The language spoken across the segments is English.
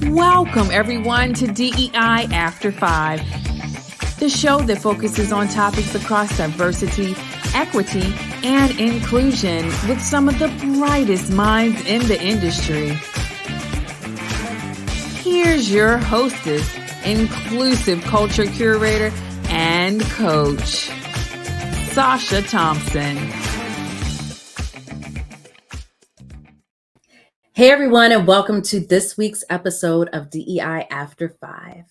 Welcome, everyone, to DEI After 5, the show that focuses on topics across diversity, equity, and inclusion with some of the brightest minds in the industry. Here's your hostess, inclusive culture curator, and coach, Sasha Thompson. Hey everyone, and welcome to this week's episode of DEI After 5.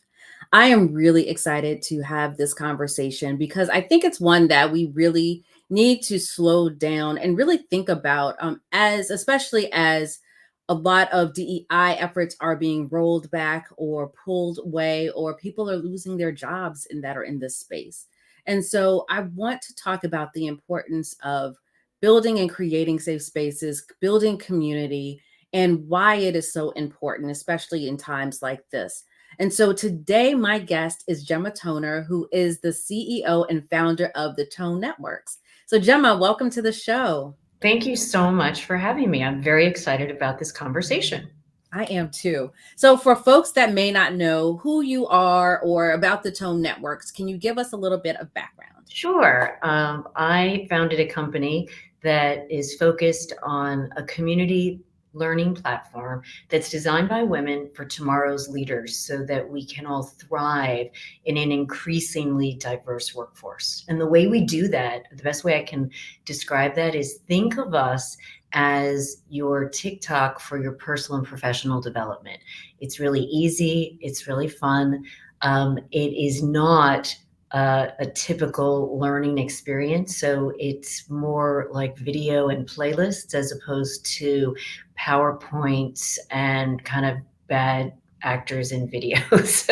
I am really excited to have this conversation because I think it's one that we really need to slow down and really think about, especially as a lot of DEI efforts are being rolled back or pulled away, or people are losing their jobs that are in this space. And so I want to talk about the importance of building and creating safe spaces, building community, and why it is so important, especially in times like this. And so today, my guest is Gemma Toner, who is the CEO and founder of the Tone Networks. So Gemma, welcome to the show. Thank you so much for having me. I'm very excited about this conversation. I am too. So for folks that may not know who you are or about the Tone Networks, can you give us a little bit of background? Sure. I founded a company that is focused on a community learning platform that's designed by women for tomorrow's leaders so that we can all thrive in an increasingly diverse workforce. And the way we do that, the best way I can describe that is think of us as your TikTok for your personal and professional development. It's really easy. It's really fun. It is not a typical learning experience. So it's more like video and playlists as opposed to PowerPoints and kind of bad actors in videos.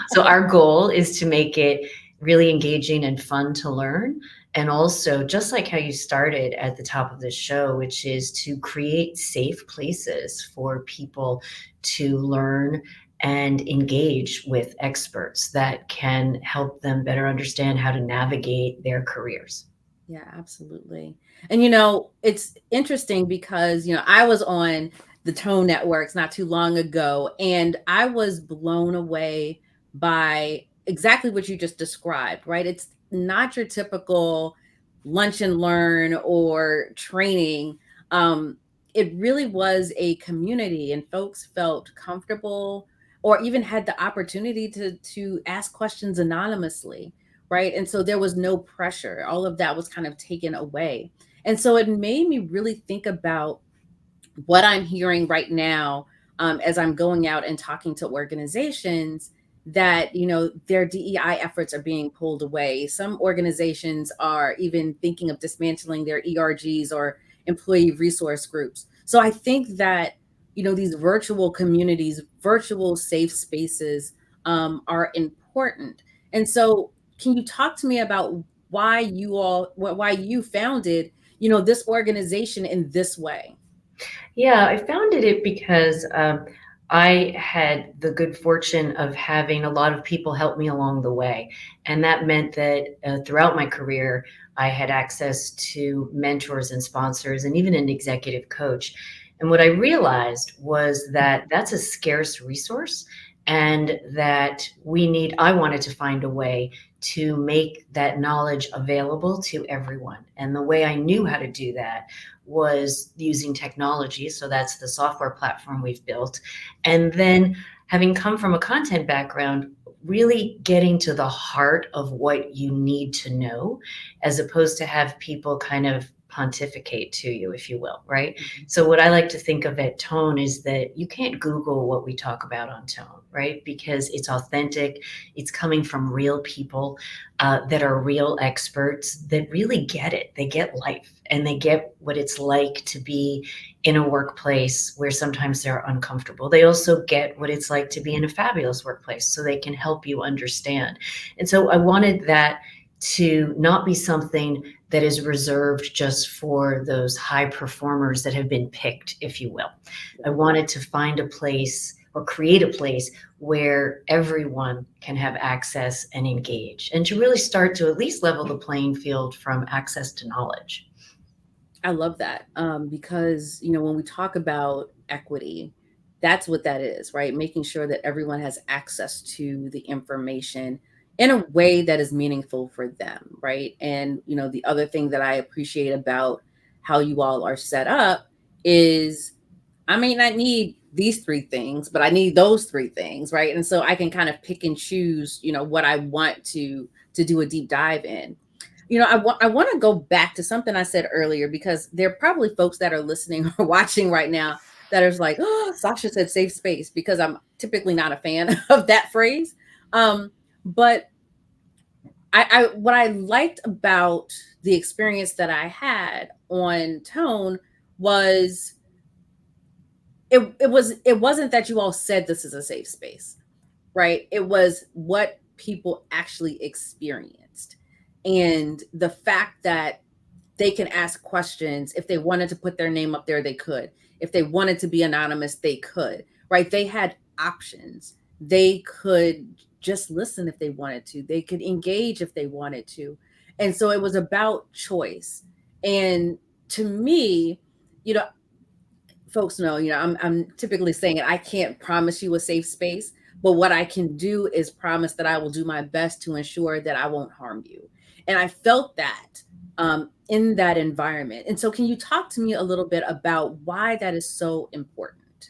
So our goal is to make it really engaging and fun to learn. And also, just like how you started at the top of the show, which is to create safe places for people to learn and engage with experts that can help them better understand how to navigate their careers. Yeah, absolutely. And, it's interesting because, I was on the Tone Networks not too long ago, and I was blown away by exactly what you just described, right? It's not your typical lunch and learn or training. It really was a community, and folks felt comfortable or even had the opportunity to ask questions anonymously, right? And so there was no pressure. All of that was kind of taken away. And so it made me really think about what I'm hearing right now as I'm going out and talking to organizations that, their DEI efforts are being pulled away. Some organizations are even thinking of dismantling their ERGs or employee resource groups. So I think that, these virtual communities, virtual safe spaces are important. And so can you talk to me about why you founded, this organization in this way? Yeah, I founded it because I had the good fortune of having a lot of people help me along the way. And that meant that throughout my career, I had access to mentors and sponsors and even an executive coach. And what I realized was that that's a scarce resource and that I wanted to find a way to make that knowledge available to everyone. And the way I knew how to do that was using technology. So that's the software platform we've built. And then having come from a content background, really getting to the heart of what you need to know, as opposed to have people kind of pontificate to you, if you will, right? Mm-hmm. So what I like to think of at Tone is that you can't Google what we talk about on Tone, right? Because it's authentic. It's coming from real people that are real experts that really get it. They get life and they get what it's like to be in a workplace where sometimes they're uncomfortable. They also get what it's like to be in a fabulous workplace so they can help you understand. And so I wanted that to not be something that is reserved just for those high performers that have been picked, if you will. I wanted to find a place or create a place where everyone can have access and engage, and to really start to at least level the playing field from access to knowledge. I love that, because when we talk about equity, that's what that is, right? Making sure that everyone has access to the information in a way that is meaningful for them, right? And the other thing that I appreciate about how you all are set up is I may not need these three things, but I need those three things, right? And so I can kind of pick and choose, what I want to do a deep dive in. I want to go back to something I said earlier because there are probably folks that are listening or watching right now that are like, "Oh, Sasha said safe space," because I'm typically not a fan of that phrase. But I what I liked about the experience that I had on Tone was it wasn't that you all said this is a safe space, right? It was what people actually experienced. And the fact that they can ask questions. If they wanted to put their name up there, they could. If they wanted to be anonymous, they could, right? They had options. They could just listen if they wanted to. They could engage if they wanted to. And so it was about choice. And to me, you know, folks know, I'm typically saying it. I can't promise you a safe space, but what I can do is promise that I will do my best to ensure that I won't harm you. And I felt that in that environment. And so, can you talk to me a little bit about why that is so important?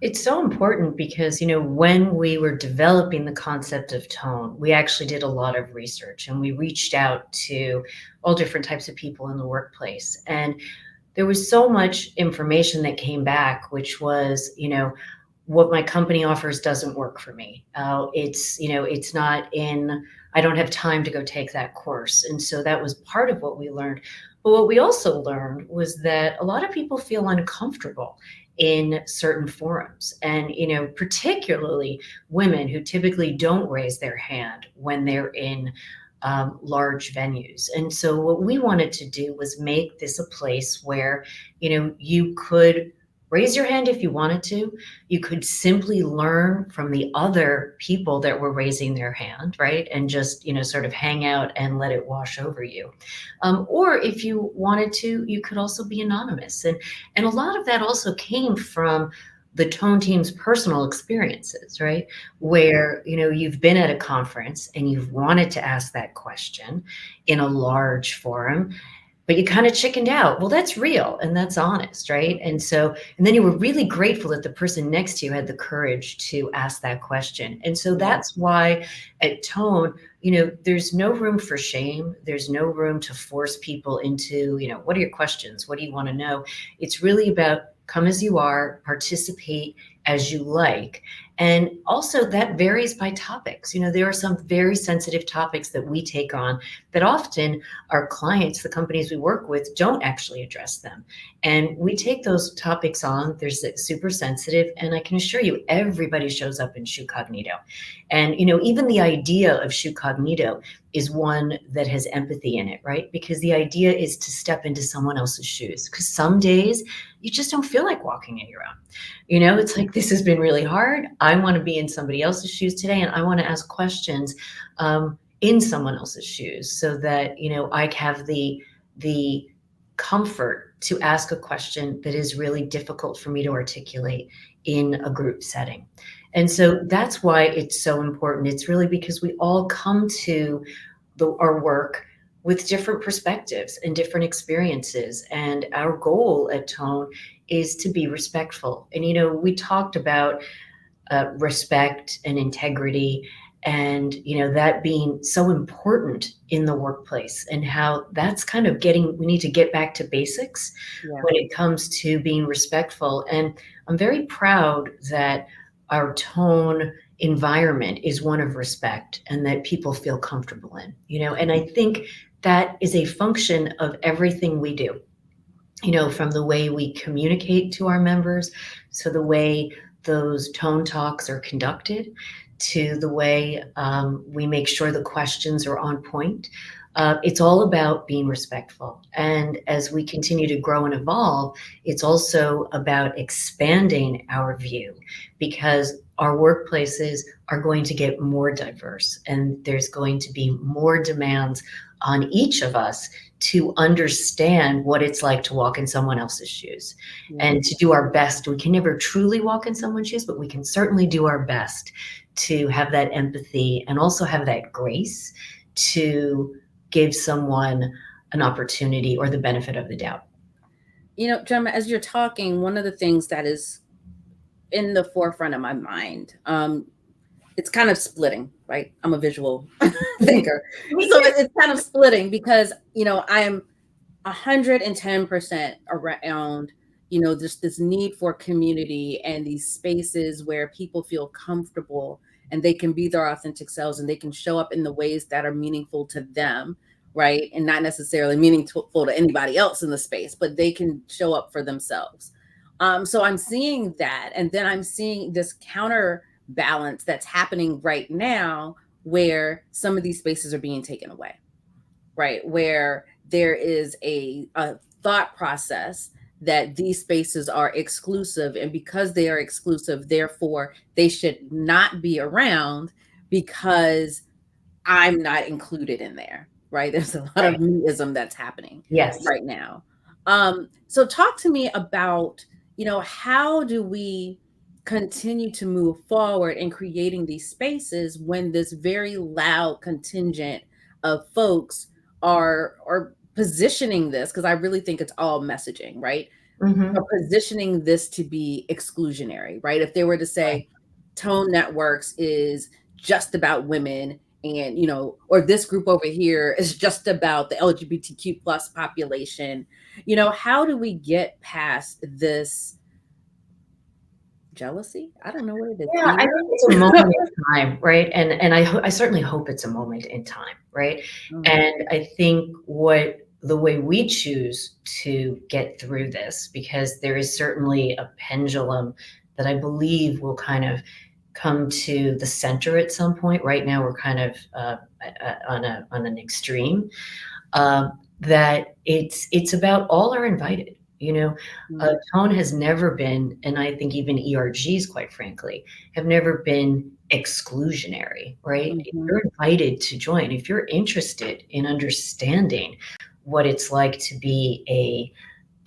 It's so important because, when we were developing the concept of tone, we actually did a lot of research and we reached out to all different types of people in the workplace. And there was so much information that came back, which was, what my company offers doesn't work for me. It's not in, I don't have time to go take that course. And so that was part of what we learned. But what we also learned was that a lot of people feel uncomfortable in certain forums. And, particularly women who typically don't raise their hand when they're in large venues. And so what we wanted to do was make this a place where, you could raise your hand if you wanted to. You could simply learn from the other people that were raising their hand, right? And just, sort of hang out and let it wash over you. Or if you wanted to, you could also be anonymous. And a lot of that also came from the tone team's personal experiences, right? Where, you've been at a conference and you've wanted to ask that question in a large forum, but you kind of chickened out. Well, that's real and that's honest, right? And then you were really grateful that the person next to you had the courage to ask that question. And so Yeah. that's why at Tone, there's no room for shame. There's no room to force people into, what are your questions? What do you want to know? It's really about come as you are, participate as you like. And also that varies by topics. There are some very sensitive topics that we take on that often our clients, the companies we work with, don't actually address them. And we take those topics on. There's super sensitive. And I can assure you, everybody shows up in shoe cognito. And, even the idea of shoe cognito is one that has empathy in it, right? Because the idea is to step into someone else's shoes. Because some days you just don't feel like walking in your own. It's like, this has been really hard. I want to be in somebody else's shoes today. And I want to ask questions in someone else's shoes so that, I have the comfort to ask a question that is really difficult for me to articulate in a group setting. And so that's why it's so important. It's really because we all come to our work with different perspectives and different experiences. And our goal at Tone is to be respectful. And, we talked about respect and integrity and, that being so important in the workplace and how that's kind of we need to get back to basics Yeah. when it comes to being respectful. And I'm very proud that our Tone environment is one of respect and that people feel comfortable in, and I think that is a function of everything we do, from the way we communicate to our members, so the way those tone talks are conducted, to the way we make sure the questions are on point. It's all about being respectful. And as we continue to grow and evolve, it's also about expanding our view, because our workplaces are going to get more diverse, and there's going to be more demands on each of us to understand what it's like to walk in someone else's shoes and to do our best. We can never truly walk in someone's shoes, but we can certainly do our best to have that empathy and also have that grace to give someone an opportunity or the benefit of the doubt. Gemma, as you're talking, one of the things that is in the forefront of my mind, it's kind of splitting, right? I'm a visual thinker. So it's kind of splitting because, I'm 110% around, this need for community and these spaces where people feel comfortable and they can be their authentic selves and they can show up in the ways that are meaningful to them, right? And not necessarily meaningful to anybody else in the space, but they can show up for themselves. So I'm seeing that. And then I'm seeing this counterbalance that's happening right now where some of these spaces are being taken away, right? Where there is a thought process that these spaces are exclusive. And because they are exclusive, therefore they should not be around because I'm not included in there, right? There's a lot of meism that's happening right now. So talk to me about, how do we continue to move forward in creating these spaces when this very loud contingent of folks are positioning this, because I really think it's all messaging, right? Are positioning this to be exclusionary, right? If they were to say Tone Networks is just about women and, or this group over here is just about the LGBTQ plus population, how do we get past this jealousy? I don't know what it is. Yeah, I think it's a moment in time, right? And I certainly hope it's a moment in time, right? And I think the way we choose to get through this, because there is certainly a pendulum that I believe will kind of come to the center at some point. Right now, we're kind of on an extreme, that it's about all are invited. Tone has never been, and I think even ERGs, quite frankly, have never been exclusionary, right? If you're invited to join, if you're interested in understanding what it's like to be a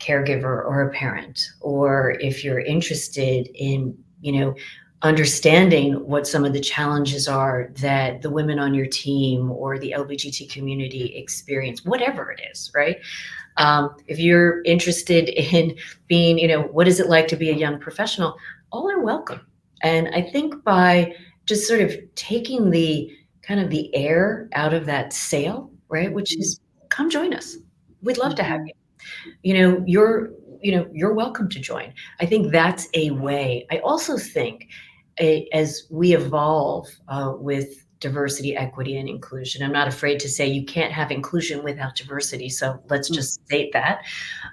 caregiver or a parent, or if you're interested in, understanding what some of the challenges are that the women on your team or the LGBT community experience, whatever it is, right? If you're interested in being, what is it like to be a young professional, all are welcome. And I think by just sort of taking the kind of the air out of that sail, right, which is come join us. We'd love to have you. You're welcome to join. I think that's a way. I also think as we evolve with diversity, equity, and inclusion, I'm not afraid to say you can't have inclusion without diversity. So let's just state that,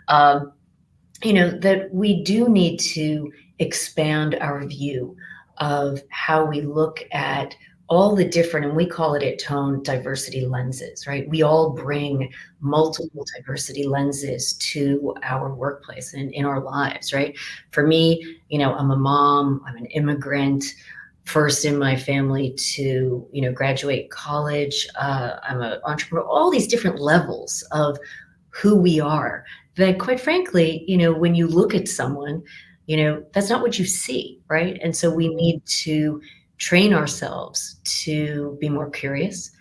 that we do need to expand our view of how we look at all the different, and we call it at Tone, diversity lenses, right? We all bring multiple diversity lenses to our workplace and in our lives, right? For me, I'm a mom, I'm an immigrant, first in my family to, graduate college. I'm an entrepreneur, all these different levels of who we are that, quite frankly, when you look at someone, that's not what you see, right? And so we need to train ourselves to be more curious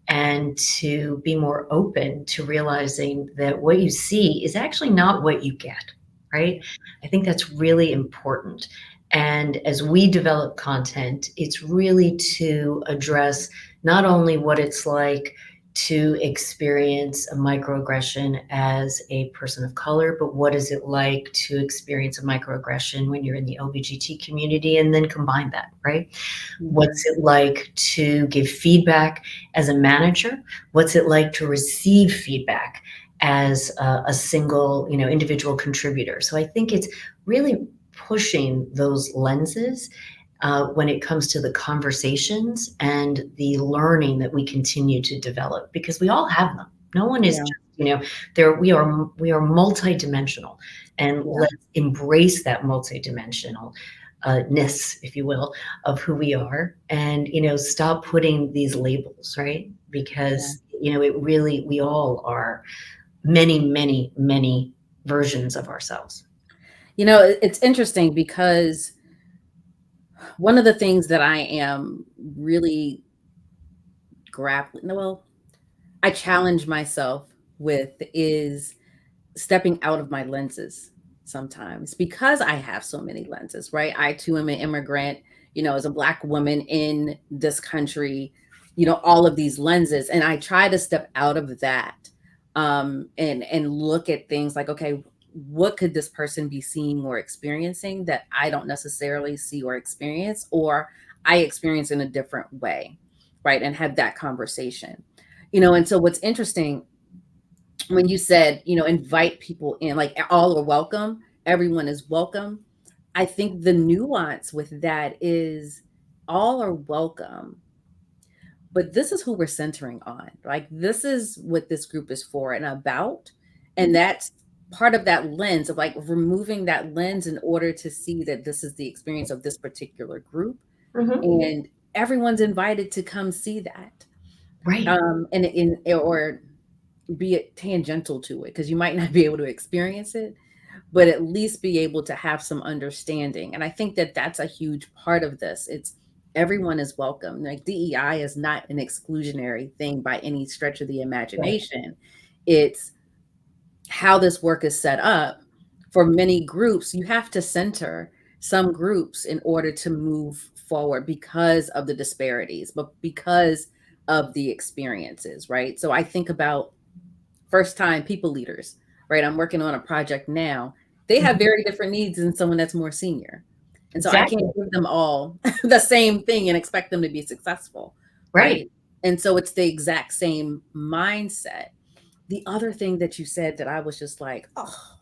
and to be more open to realizing that what you see is actually not what you get, right? I think that's really important. And as we develop content, it's really to address not only what it's like to experience a microaggression as a person of color, but what is it like to experience a microaggression when you're in the LGBT community, and then combine that, right? What's it like to give feedback as a manager? What's it like to receive feedback as a single, individual contributor? So I think it's really pushing those lenses when it comes to the conversations and the learning that we continue to develop, because we all have them. No one is Yeah. just, there. We are multidimensional, and Yeah. let's embrace that multidimensional ness, if you will, of who we are, and stop putting these labels, right? Yeah. Because it really, we all are many, many, many versions of ourselves. It's interesting because one of the things that I am really grappling, well, I challenge myself with is stepping out of my lenses sometimes because I have so many lenses, right? I too am an immigrant, as a Black woman in this country, all of these lenses. And I try to step out of that and look at things like, okay, what could this person be seeing or experiencing that I don't necessarily see or experience, or I experience in a different way, right? And have that conversation. And so what's interesting when you said, invite people in, like all are welcome, everyone is welcome. I think the nuance with that is all are welcome, but this is who we're centering on. Like, this is what this group is for and about. And that's part of that lens of like removing that lens in order to see that this is the experience of this particular group. Mm-hmm. And everyone's invited to come see that. Right. And in or be it tangential to it, because you might not be able to experience it, but at least be able to have some understanding. And I think that that's a huge part of this. It's everyone is welcome. Like, DEI is not an exclusionary thing by any stretch of the Right. imagination. It's how this work is set up. For many groups, you have to center some groups in order to move forward because of the disparities, but because of the experiences, right? So I think about first time people leaders, right? I'm working on a project now. They have Mhm. very different needs than someone that's more senior. And so I Exactly. can't give them all the same thing and expect them to be successful, Right. right? And so it's the exact same mindset. The other thing that you said that I was just like, oh,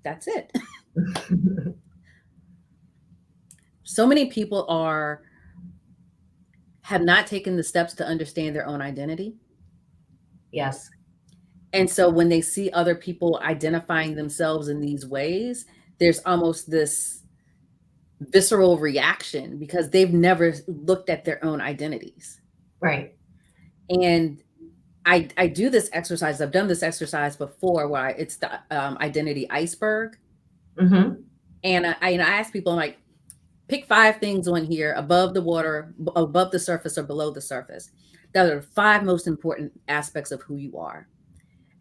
that's it. So many people have not taken the steps to understand their own identity. Yes. And so when they see other people identifying themselves in these ways, there's almost this visceral reaction because they've never looked at their own identities. Right. And I do this exercise. I've done this exercise before where it's the identity iceberg. Mm-hmm. And I ask people, I'm like, pick 5 things on here above the water, above the surface or below the surface. That are 5 most important aspects of who you are.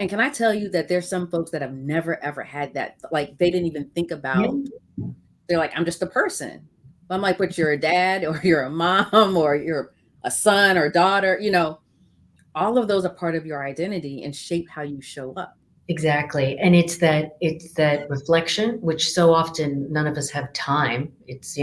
And can I tell you that there's some folks that have never ever had that, like they didn't even think Yeah. about, they're like, I'm just a person. I'm like, but you're a dad or you're a mom or you're a son or daughter, all of those are part of your identity and shape how you show up. Exactly. And it's that reflection, which so often none of us have time. It's,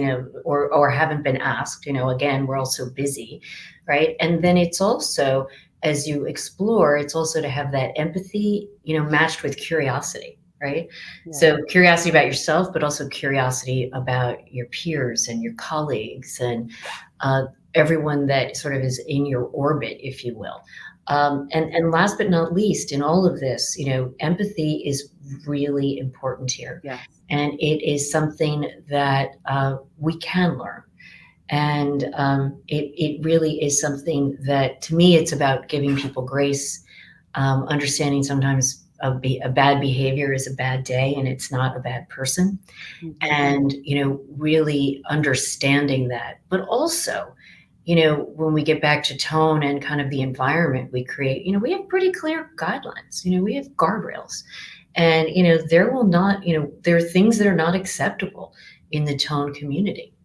or haven't been asked, again, we're all so busy, right? And then it's also, as you explore, it's also to have that empathy, matched with curiosity, right? Yeah. So curiosity about yourself, but also curiosity about your peers and your colleagues and uh, everyone that sort of is in your orbit, if you will. And last but not least, in all of this, empathy is really important here. Yes. And it is something that we can learn. And it really is something that, to me, it's about giving people grace, understanding sometimes a bad behavior is a bad day and it's not a bad person. Mhm. And, really understanding that. But also, when we get back to tone and kind of the environment we create, we have pretty clear guidelines, we have guardrails. And, there will not, there are things that are not acceptable in the tone community,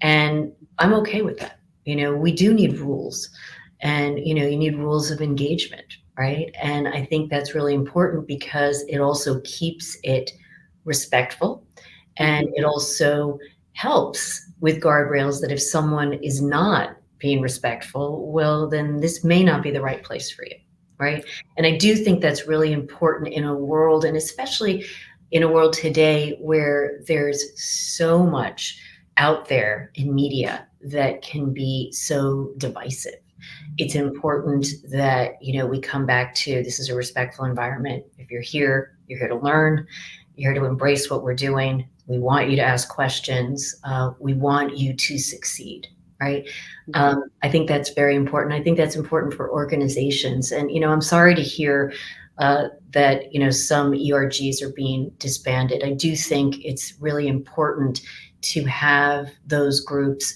and I'm okay with that. We do need rules and, you need rules of engagement, right? And I think that's really important because it also keeps it respectful and it also helps with guardrails that if someone is not being respectful, well, then this may not be the right place for you, right? And I do think that's really important in a world, and especially in a world today where there's so much out there in media that can be so divisive. It's important that, we come back to, this is a respectful environment. If you're here to learn, you're here to embrace what we're doing. We want you to ask questions. We want you to succeed, right? I think that's very important. I think that's important for organizations. And, I'm sorry to hear that, some ERGs are being disbanded. I do think it's really important to have those groups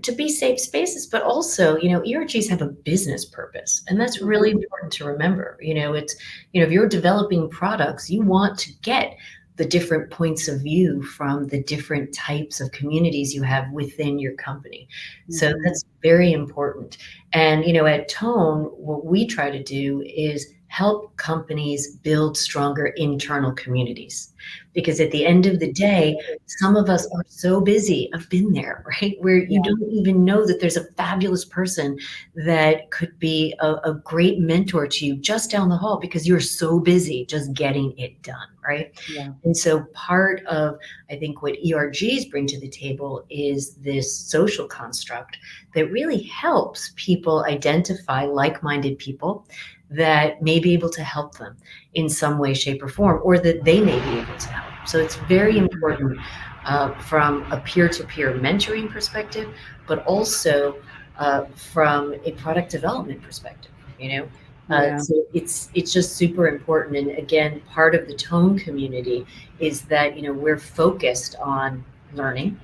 to be safe spaces, but also, ERGs have a business purpose, and that's really important to remember. It's, if you're developing products, you want to get the different points of view from the different types of communities you have within your company. So that's very important. And, at Tone, what we try to do is help companies build stronger internal communities. Because at the end of the day, some of us are so busy. I've been there, right? Where you don't even know that there's a fabulous person that could be a great mentor to you just down the hall because you're so busy just getting it done, right? Yeah. And so part of, I think, what ERGs bring to the table is this social construct that really helps people identify like-minded people that may be able to help them in some way, shape, or form, or that they may be able to help. So it's very important from a peer-to-peer mentoring perspective, but also from a product development perspective, So it's just super important. And again, part of the Tone community is that, we're focused on learning.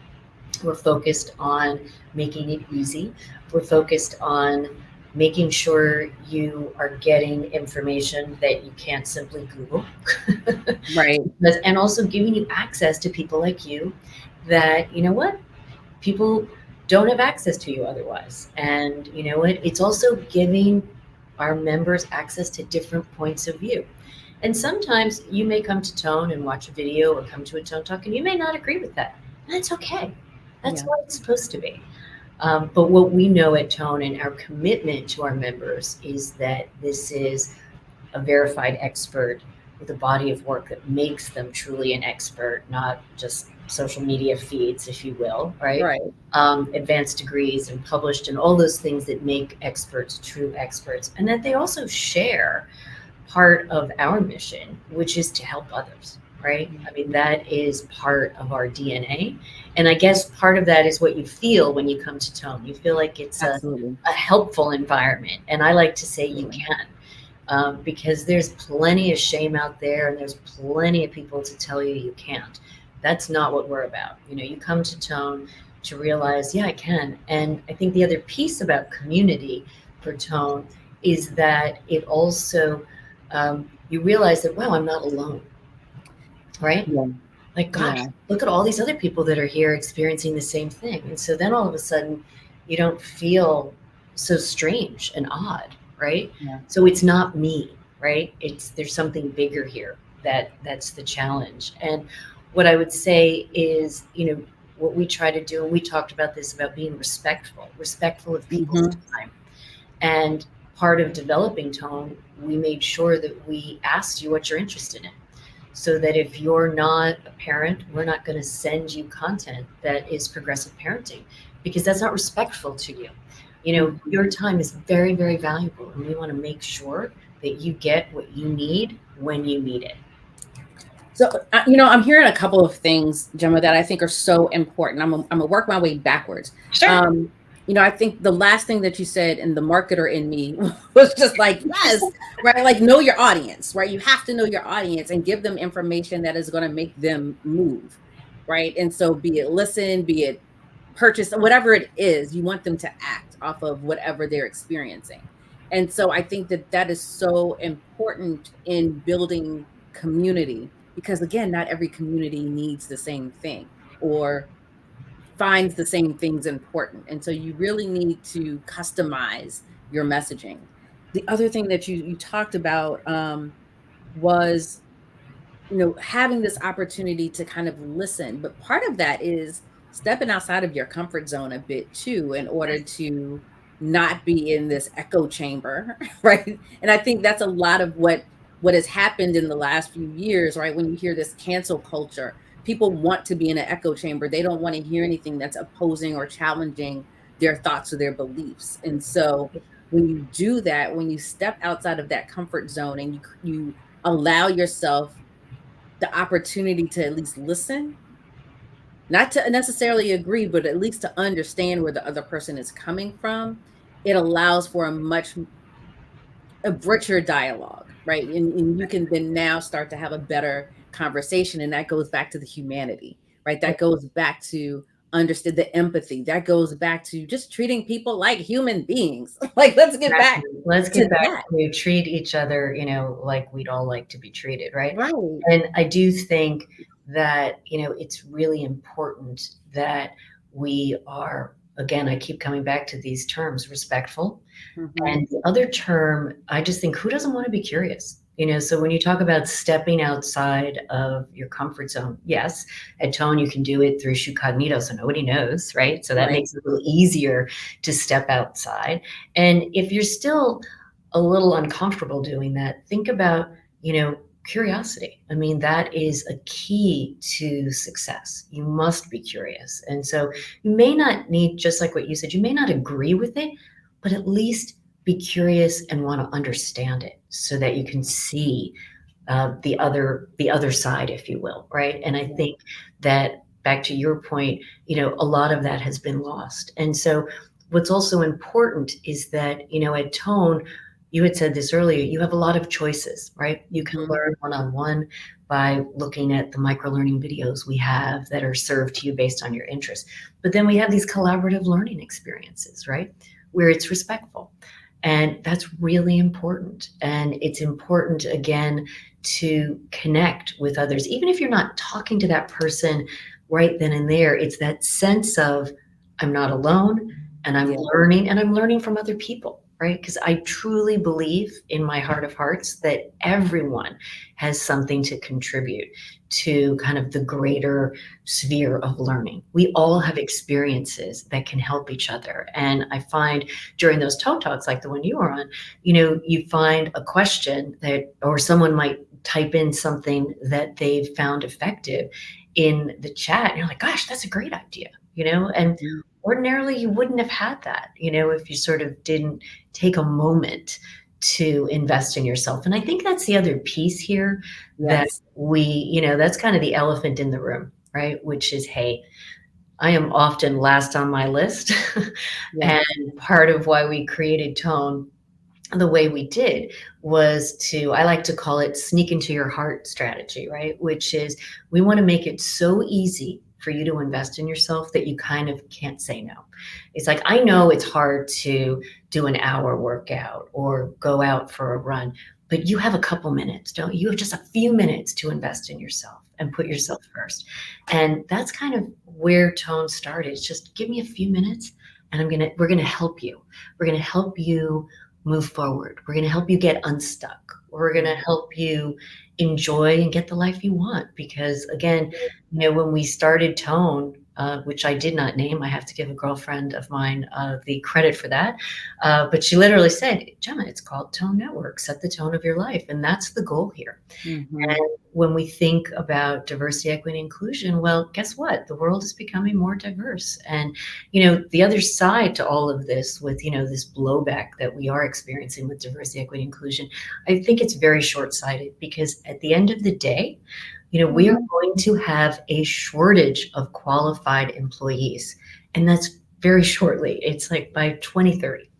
We're focused on making it easy. We're focused on making sure you are getting information that you can't simply Google. Right. And also giving you access to people like you that, people don't have access to you otherwise. And it's also giving our members access to different points of view. And sometimes you may come to Tone and watch a video or come to a Tone Talk and you may not agree with that. And that's okay. That's what it's supposed to be. But what we know at Tone and our commitment to our members is that this is a verified expert with a body of work that makes them truly an expert, not just social media feeds, if you will, right? Advanced degrees and published and all those things that make experts true experts. And that they also share part of our mission, which is to help others. Right? I mean, that is part of our DNA. And I guess part of that is what you feel when you come to Tone. You feel like it's a helpful environment. And I like to say you can, because there's plenty of shame out there and there's plenty of people to tell you can't. That's not what we're about. You come to Tone to realize, I can. And I think the other piece about community for Tone is that it also, you realize that, wow, I'm not alone. Right? Like, gosh, look at all these other people that are here experiencing the same thing. And so then all of a sudden you don't feel so strange and odd, right? So it's not me, right? There's something bigger here that's the challenge. And what I would say is, what we try to do, and we talked about this, about being respectful of people's time. And part of developing Tone, we made sure that we asked you what you're interested in. So that if you're not a parent, we're not going to send you content that is progressive parenting, because that's not respectful to you. Your time is very, very valuable, and we want to make sure that you get what you need when you need it. So, I'm hearing a couple of things, Gemma, that I think are so important. I'm gonna work my way backwards. Sure. I think the last thing that you said, and the marketer in me was just like, yes, right? Like, know your audience, right? You have to know your audience and give them information that is going to make them move, right? And so be it listen, be it purchase, whatever it is, you want them to act off of whatever they're experiencing. And so I think that is so important in building community, because again, not every community needs the same thing or finds the same things important. And so you really need to customize your messaging. The other thing that you talked about was, having this opportunity to kind of listen. But part of that is stepping outside of your comfort zone a bit too, in order to not be in this echo chamber, right? And I think that's a lot of what has happened in the last few years, right? When you hear this cancel culture, people want to be in an echo chamber. They don't want to hear anything that's opposing or challenging their thoughts or their beliefs. And so when you do that, when you step outside of that comfort zone and you allow yourself the opportunity to at least listen, not to necessarily agree, but at least to understand where the other person is coming from, it allows for a richer dialogue, right? And you can then now start to have a better conversation. And that goes back to the humanity, right? That goes back to understand the empathy. That goes back to just treating people like human beings. Like, let's get back Exactly. Let's to get back that. to treat each other, like we'd all like to be treated, right? Right. And I do think that, it's really important that we are, again, I keep coming back to these terms, respectful. Mhm. And the other term, I just think, who doesn't want to be curious? So when you talk about stepping outside of your comfort zone, yes, at Tone, you can do it through shoe cognito, so nobody knows, right? So that Right. makes it a little easier to step outside. And if you're still a little uncomfortable doing that, think about, curiosity. I mean, that is a key to success. You must be curious. And so you may not need, just like what you said, you may not agree with it, but at least be curious and want to understand it so that you can see the other side, if you will, right? And I think that, back to your point, a lot of that has been lost. And so what's also important is that, at Tone, you had said this earlier, you have a lot of choices, right? You can Mhm. learn one-on-one by looking at the micro-learning videos we have that are served to you based on your interests. But then we have these collaborative learning experiences, right? Where it's respectful. And that's really important. And it's important, again, to connect with others. Even if you're not talking to that person right then and there, it's that sense of, I'm not alone, and Yeah. I'm learning from other people, right? Because I truly believe in my heart of hearts that everyone has something to contribute to kind of the greater sphere of learning. We all have experiences that can help each other. And I find during those Tone Talks, like the one you were on, you find a question that, or someone might type in something that they've found effective in the chat. And you're like, gosh, that's a great idea, and Mhm. ordinarily you wouldn't have had that, if you sort of didn't take a moment to invest in yourself. And I think that's the other piece here that Yes. that's kind of the elephant in the room, right? Which is, hey, I am often last on my list. Yeah. And part of why we created Tone the way we did was to, I like to call it, sneak into your heart strategy, right? Which is, we want to make it so easy for you to invest in yourself that you kind of can't say no. It's like, I know it's hard to do an hour workout or go out for a run, but you have a couple minutes, don't you? You have just a few minutes to invest in yourself and put yourself first. And that's kind of where Tone started. It's just, give me a few minutes and we're going to help you. We're going to help you move forward. We're going to help you get unstuck. We're going to help you enjoy and get the life you want. Because again, when we started Tone, which I did not name, I have to give a girlfriend of mine the credit for that. But she literally said, Gemma, it's called Tone Network. Set the tone of your life. And that's the goal here. Mhm. And when we think about diversity, equity, inclusion, well, guess what? The world is becoming more diverse. And, the other side to all of this with, this blowback that we are experiencing with diversity, equity, inclusion, I think it's very short-sighted because at the end of the day, we are Mhm. going to have a shortage of qualified employees. And that's very shortly. It's like by 2030,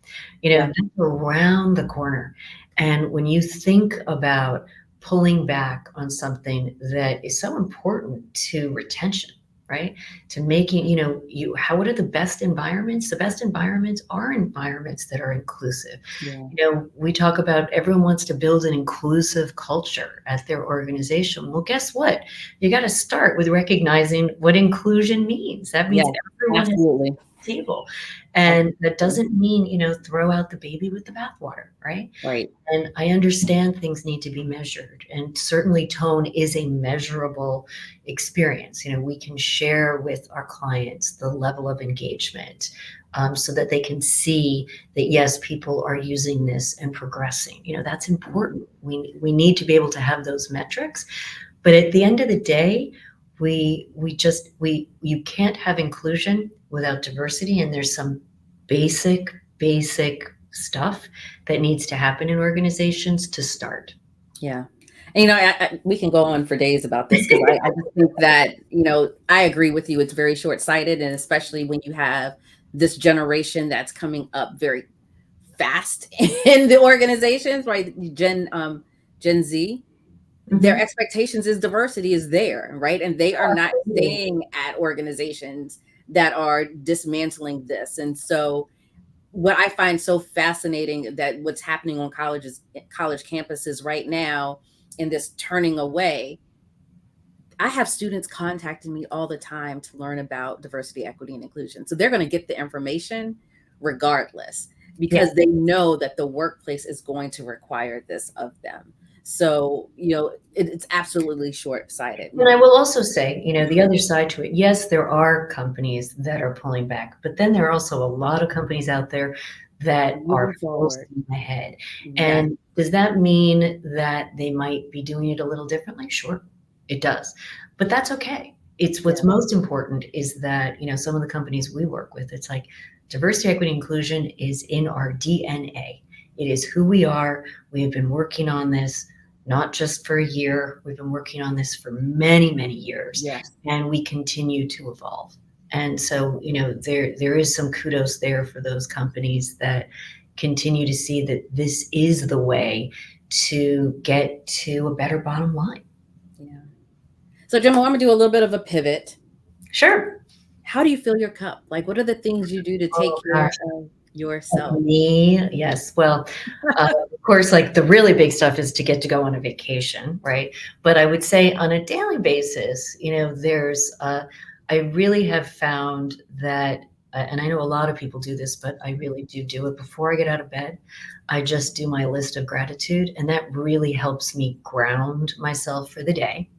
Yeah. that's around the corner. And when you think about pulling back on something that is so important to retention, right? To making, what are the best environments? The best environments are environments that are inclusive. Yeah. We talk about everyone wants to build an inclusive culture at their organization. Well, guess what? You got to start with recognizing what inclusion means. That means Yes. everyone is Absolutely. table. And that Absolutely. doesn't mean, throw out the baby with the bathwater, right? Right. And I understand things need to be measured. And certainly Tone is a measurable experience. We can share with our clients the level of engagement so that they can see that, yes, people are using this and progressing. That's important. We need to be able to have those metrics. But at the end of the day, you can't have inclusion without diversity, and there's some basic stuff that needs to happen in organizations to start. Yeah. And, we can go on for days about this because I just think that, I agree with you. It's very short-sighted, and especially when you have this generation that's coming up very fast in the organizations, right? Gen Z, their expectations is diversity is there, right? And they are not staying at organizations that are dismantling this. And so what I find so fascinating that what's happening on college campuses right now in this turning away, I have students contacting me all the time to learn about diversity, equity, and inclusion. So they're going to get the information regardless because they know that the workplace is going to require this of them. So, it's absolutely short-sighted. And I will also say, the other side to it, yes, there are companies that are pulling back, but then there are also a lot of companies out there that are full steam ahead. And does that mean that they might be doing it a little differently? Sure, it does. But that's okay. It's what's most important is that, some of the companies we work with, it's like diversity, equity, inclusion is in our DNA. It is who we are. We have been working on this not just for a year. We've been working on this for many, many years, and we continue to evolve. And so, there is some kudos there for those companies that continue to see that this is the way to get to a better bottom line. Yeah. So, Gemma, I'm going to do a little bit of a pivot. Sure. How do you fill your cup? Like, what are the things you do to take care of yourself? Me, yes. Well, of course, like the really big stuff is to get to go on a vacation, right? But I would say on a daily basis, I really have found that, and I know a lot of people do this, but I really do it before I get out of bed. I just do my list of gratitude, and that really helps me ground myself for the day.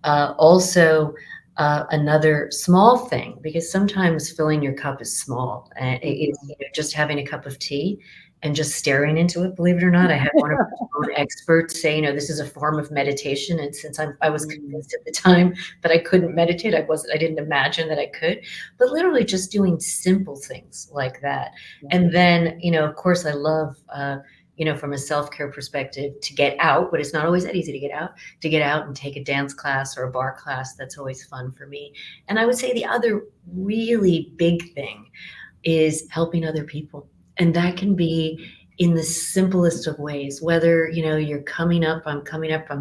Also, another small thing, because sometimes filling your cup is small, and it's just having a cup of tea and just staring into it. Believe it or not, I had one of our experts say, this is a form of meditation. And since I was convinced at the time that I couldn't meditate, I didn't imagine that I could. But literally just doing simple things like that. And then, of course, I love from a self-care perspective to get out, but it's not always that easy to get out and take a dance class or a bar class. That's always fun for me. And I would say the other really big thing is helping other people. And that can be in the simplest of ways, whether, you're coming up, I'm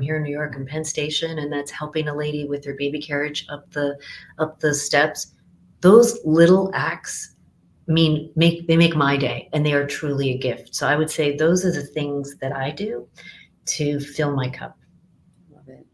here in New York in Penn Station, and that's helping a lady with her baby carriage up the steps. Those little acts make my day, and they are truly a gift. So I would say those are the things that I do to fill my cup. Love it.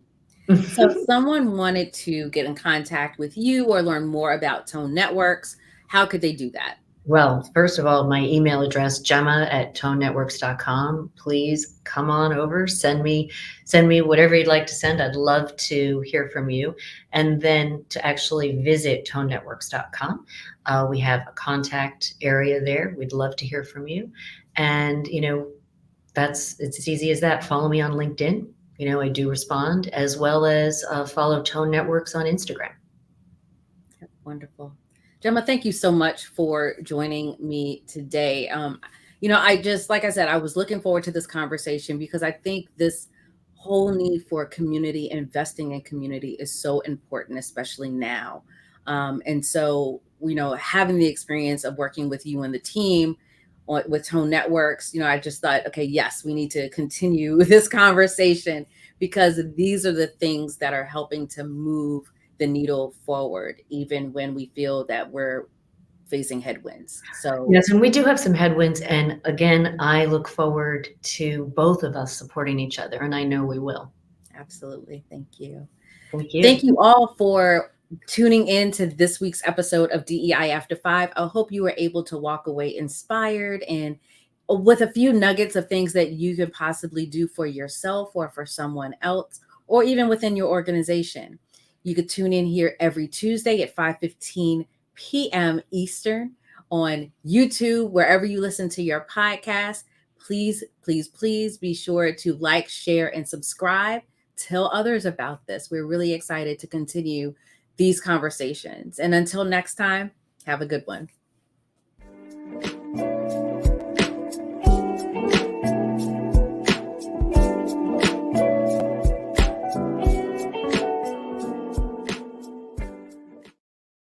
So if someone wanted to get in contact with you or learn more about Tone Networks, how could they do that? Well, first of all, my email address, gemma@tonenetworks.com. Please come on over, send me whatever you'd like to send. I'd love to hear from you. And then to actually visit tonenetworks.com. We have a contact area there. We'd love to hear from you. And, it's as easy as that. Follow me on LinkedIn. I do respond, as well as follow Tone Networks on Instagram. Wonderful. Gemma, thank you so much for joining me today. Like I said, I was looking forward to this conversation because I think this whole need for community, investing in community is so important, especially now. And so, having the experience of working with you and the team with Tone Networks, I just thought, okay, yes, we need to continue this conversation because these are the things that are helping to move the needle forward, even when we feel that we're facing headwinds. So yes, and we do have some headwinds. And again, I look forward to both of us supporting each other, and I know we will. Absolutely. Thank you. Thank you. Thank you all for tuning in to this week's episode of DEI After 5. I hope you were able to walk away inspired and with a few nuggets of things that you could possibly do for yourself or for someone else, or even within your organization. You could tune in here every Tuesday at 5:15 p.m. Eastern on YouTube, wherever you listen to your podcast. Please, please, please be sure to like, share, and subscribe tell others about this. We're really excited to continue these conversations. And until next time, have a good one.